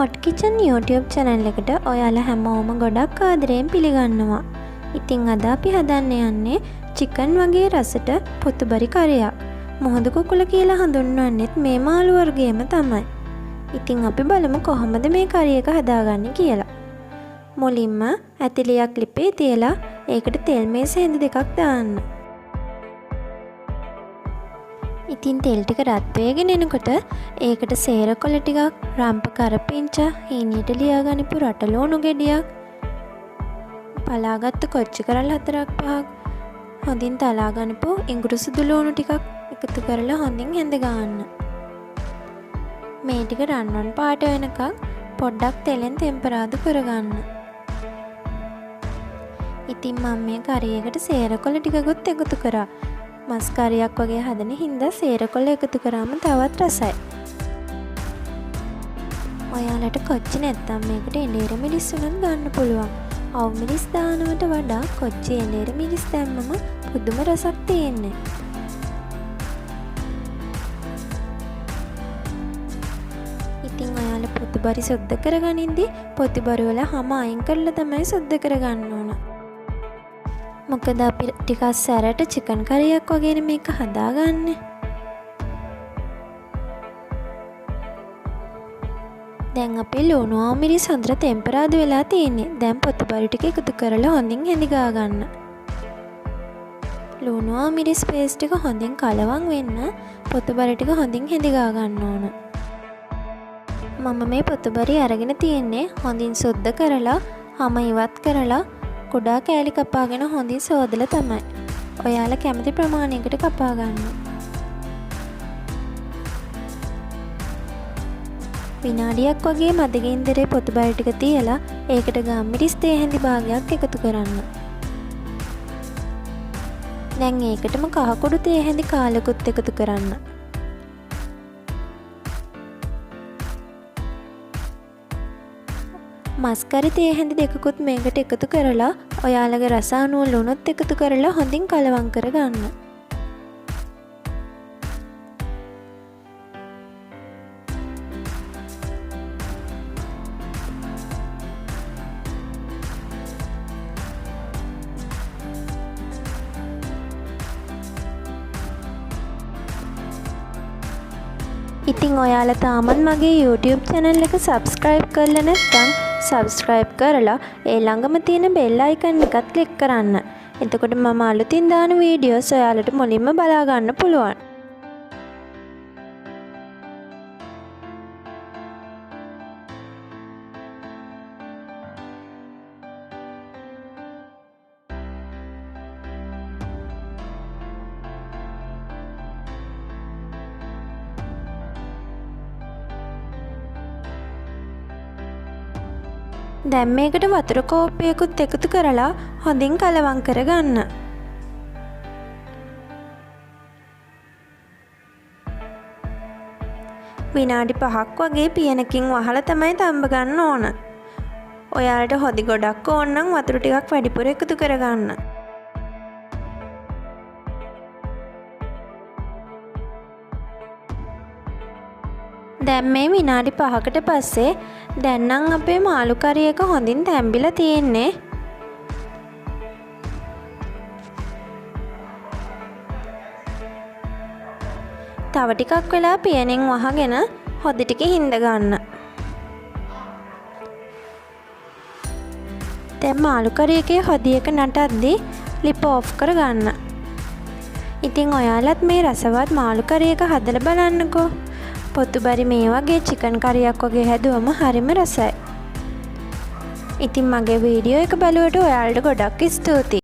Hot kitchen YouTube channel එකට ඔයාලා හැමෝම ගොඩක් ආදරයෙන් පිළිගන්නවා. ඉතින් අද අපි හදන්න යන්නේ චිකන් වගේ රසට පොතුබරි කරියක්. මුහුදු කුකුල කියලා හඳුන්වන්නෙත් මේ මාළු වර්ගයම තමයි. ඉතින් අපි බලමු කොහොමද මේ කරිය එක හදාගන්නේ කියලා. මුලින්ම ඇතිලියක් ලිපේ තියලා ඒකට තෙල් මේස හැඳි දෙකක් දාන්න. ඉතින් තෙල් ටික රත් වෙගෙන එනකොට ඒකට සේරකොළ ටිකක්, රම්ප කරපිංච, හීනියට ලියාගනිපු රටලෝණු ගෙඩියක්, පලාගත්තු කොච්චි කරල් 4-5ක්, හොඳින් තලාගනිපු ඉඟුරු සුදු ලූණු ටිකක් එකතු කරලා හොඳින් හැඳ ගන්න. මේ ටික රන්වන් පාට වෙනකන් පොඩ්ඩක් තෙලෙන් තෙම්පරාදු කරගන්න. ඉතින් මම මේ කරියකට සේරකොළ ටිකකුත් එකතු කරා. මස් කරියක් වගේ හදන හින්දා සේරකොළ එකතු කරාම තවත් රසයි. ඔයාලට කොච්චි නැත්තම් මේකට එඬේර මිරිස් උනත් ගන්න පුළුවන්. අවු මිරිස් දානවට වඩා කොච්චි එඬේර මිරිස් දැම්මම පුදුම රසක් තියෙන්නේ. ඉතින් ඔයාලා පොතුබරි සුද්ධ කරගනින්දි පොතුබරි වල හැම අයින් කරලා තමයි සුද්ධ කරගන්න ඕන. මොකද අපි ටිකක් සැරට චිකන් කරියක් වගේ මේක හදාගන්නේ. දැන් අපේ ලුණු මිරිස් හොඳට තෙම්පරාදු වෙලා තියෙන්නේ. දැන් පොතුබරි ටික එකතු කරලා හොඳින් හැඳි ගන්න. ලුණු මිරිස් පේස්ට් එක හොඳින් කලවම් වෙන්න පොතුබරි ටික හොඳින් හැඳි ගන්න ඕන. මම මේ පොතුබරි අරගෙන තියෙන්නේ හොඳින් සුද්ධ කරලා හැම ඉවත් කරලා කුඩා කෑලි කපාගෙන හොඳින් සෝදලා තමයි. ඔයාලා කැමති ප්‍රමාණයකට කපා ගන්න. විනාඩියක් වගේ මදගින්දරේ පොතුබරි ටික තියලා ඒකට ගම්මිරිස් තේ හැඳි භාගයක් එකතු කරන්න. දැන් ඒකටම කහ කුඩු තේ හැඳි කාලකුත් එකතු කරන්න. මස්කරි තේ හැඳි දෙකකුත් මේකට එකතු කරලා ඔයාලගේ රස අනුව ලුණුත් එකතු කරලා හොඳින් කලවම් කරගන්න. ඉතින් ඔයාලා තාමත් මගේ YouTube channel එක subscribe කරලා නැත්නම් subscribe කරලා ඒ ළඟම තියෙන bell icon එකත් click කරන්න. එතකොට මම අලුතින් දාන වීඩියෝස් ඔයාලට මුලින්ම බලා ගන්න පුළුවන්. දැන් මේකට වතුර කෝප්පයකුත් එකතු කරලා හොඳින් කලවම් කරගන්න. විනාඩි 5ක් වගේ පියනකින් වහලා තමයි තඹ ගන්න ඕන. ඔයාලට හොදි ගොඩක් ඕන නම් වතුර ටිකක් වැඩිපුර එකතු කරගන්න. දැන් මේ විනාඩි 5කට පස්සේ දැන් නම් අපේ මාළු කරිය එක හොඳින් තැම්බිලා තියෙන්නේ. තව ටිකක් වෙලා පියනෙන් වහගෙන හොදි ටික හිඳ ගන්න. දැන් මාළු කරිය එකේ හොදි එක නටද්දි ලිප ඔෆ් කරගන්න. ඉතින් ඔයාලත් මේ රසවත් මාළු කරිය එක හදලා බලන්නකෝ. පොතුබරි මේ වගේ චිකන් කරියක් වගේ හැදුවම හරිම රසයි. ඉතින් මගේ වීඩියෝ එක බලුවට ඔයාලට ගොඩක් ස්තුතියි.